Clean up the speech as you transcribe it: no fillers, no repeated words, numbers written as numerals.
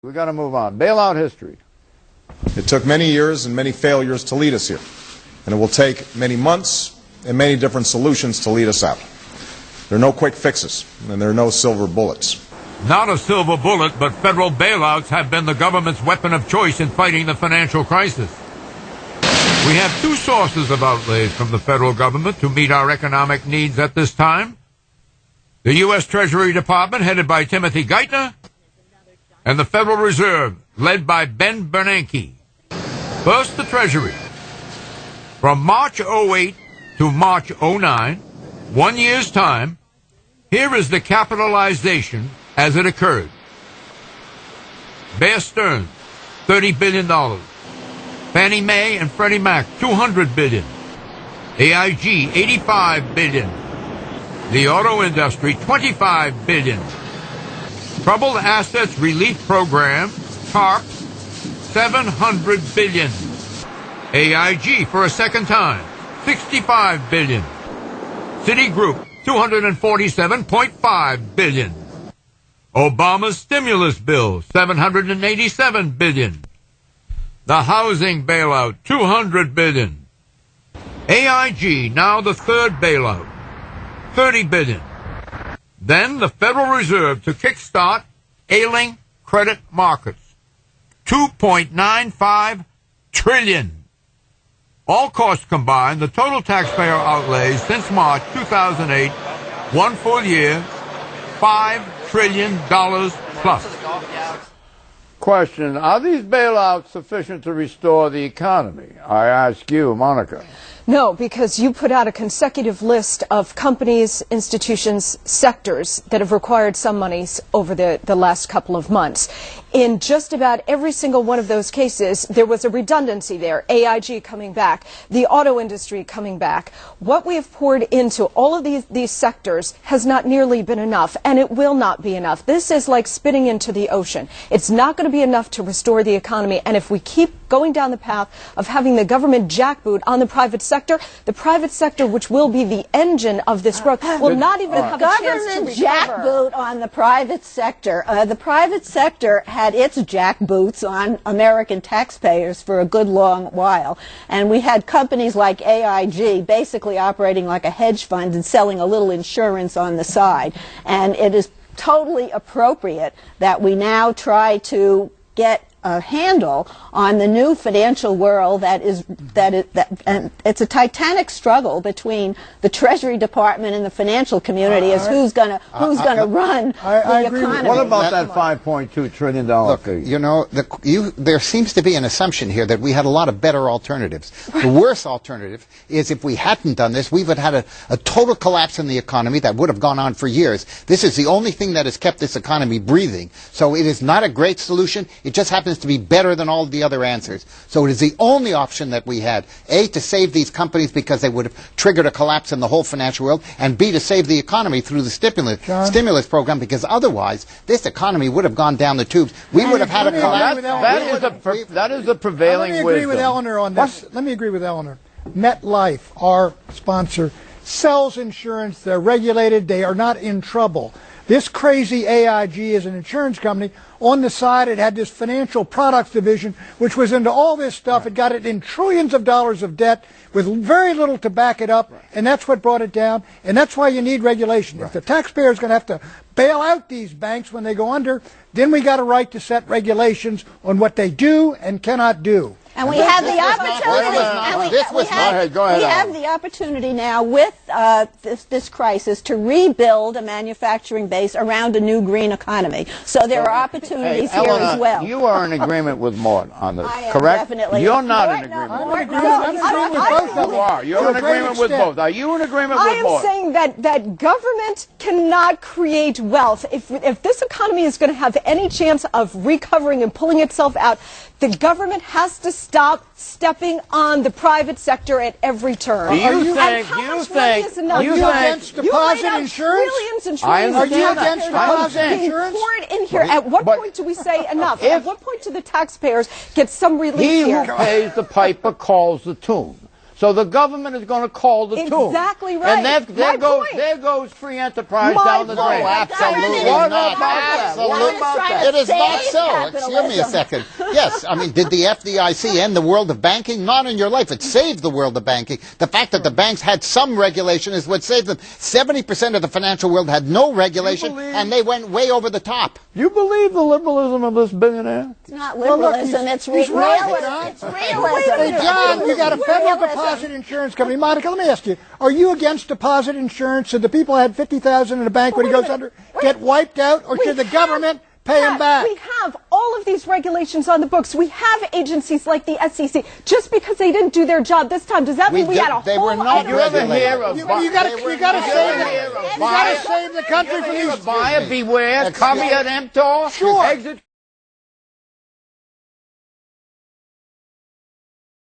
We've got to move on. Bailout history. It took many years and many failures to lead us here. And it will take many months and many different solutions to lead us out. There are no quick fixes, and there are no silver bullets. Not a silver bullet, but federal bailouts have been the government's weapon of choice in fighting the financial crisis. We have two sources of outlays from the federal government to meet our economic needs at this time. The U.S. Treasury Department, headed by Timothy Geithner, and the Federal Reserve, led by Ben Bernanke. First, the Treasury. From March 08 to March 09, 1 year's time, here is the capitalization as it occurred. Bear Stearns, $30 billion. Fannie Mae and Freddie Mac, $200 billion. AIG, $85 billion. The auto industry, $25 billion. Troubled Assets Relief Program, TARP, $700 billion. AIG, for a second time, $65 billion. Citigroup, $247.5 billion. Obama's stimulus bill, $787 billion. The housing bailout, $200 billion. AIG, now the third bailout, $30 billion. Then the Federal Reserve to kickstart ailing credit markets, $2.95 trillion. All costs combined, the total taxpayer outlays since March 2008, one full year, $5 trillion plus. Question, are these bailouts sufficient to restore the economy? I ask you, Monica. No, because you put out a consecutive list of companies, institutions, sectors that have required some monies over the last couple of months. In just about every single one of those cases, there was a redundancy there. AIG coming back, the auto industry coming back. What we have poured into all of these sectors has not nearly been enough, and it will not be enough. This is like spitting into the ocean. It's not going to be enough to restore the economy, and if we keep going down the path of having the government jackboot on the private sector, which will be the engine of this growth, will not even have a chance to recover. Jackboot on the private sector. The private sector had its jackboots on American taxpayers for a good long while, and we had companies like AIG basically operating like a hedge fund and selling a little insurance on the side. And it is totally appropriate that we now try to get a handle on the new financial world and it's a titanic struggle between the Treasury Department and the financial community as who's going to run the economy. What about that $5.2 trillion figure? You know, there seems to be an assumption here that we had a lot of better alternatives. The worst alternative is if we hadn't done this, we would have had a total collapse in the economy that would have gone on for years. This is the only thing that has kept this economy breathing. So it is not a great solution. It just happens to be better than all the other answers. So it is the only option that we had. A, to save these companies because they would have triggered a collapse in the whole financial world, and B, to save the economy through the stimulus program, because otherwise this economy would have gone down the tubes. We would have had a collapse. That is the prevailing wisdom. Let me agree with Eleanor on this. Let me agree with Eleanor. MetLife, our sponsor, sells insurance. They're regulated. They are not in trouble. This crazy AIG is an insurance company. On the side, it had this financial products division, which was into all this stuff. It got it in trillions of dollars of debt with very little to back it up, and that's what brought it down. And that's why you need regulation. If the taxpayer is going to have to bail out these banks when they go under, then we got a right to set regulations on what they do and cannot do. And we have the opportunity. We have the opportunity now with this crisis to rebuild a manufacturing base around a new green economy. So there are opportunities here as well. You are in agreement with Mort on this, correct? Definitely. You're not in agreement with both. You are. You're in agreement with both. Are you in agreement with Mort? I am saying that government cannot create wealth. If this economy is going to have any chance of recovering and pulling itself out, the government has to stop stepping on the private sector at every turn. Are you against deposit insurance? Are you against deposit insurance? Poured in here. At what point do we say enough? At what point do the taxpayers get some relief here? He who pays the piper calls the tune. So the government is going to call the tune. Exactly right. And there goes free enterprise down the drain. Absolutely What not. about that? What about that? It is not so. Excuse me a second. Yes, I mean, did the FDIC end the world of banking? Not in your life. It saved the world of banking. The fact that the banks had some regulation is what saved them. 70% of the financial world had no regulation, and they went way over the top. You believe the liberalism of this billionaire? It's not liberalism, it's realism. It's realism. Hey, John, you got a federal deposit insurance company. Monica, let me ask you, are you against deposit insurance? Should the people who had $50,000 in a bank when he goes under get wiped out, or should the government pay him back? We have all of these regulations on the books. We have agencies like the SEC. Just because they didn't do their job this time, does that mean we had a they whole were not You ever hear of You got to save the country from these. buyer beware, caveat emptor, Sure. exit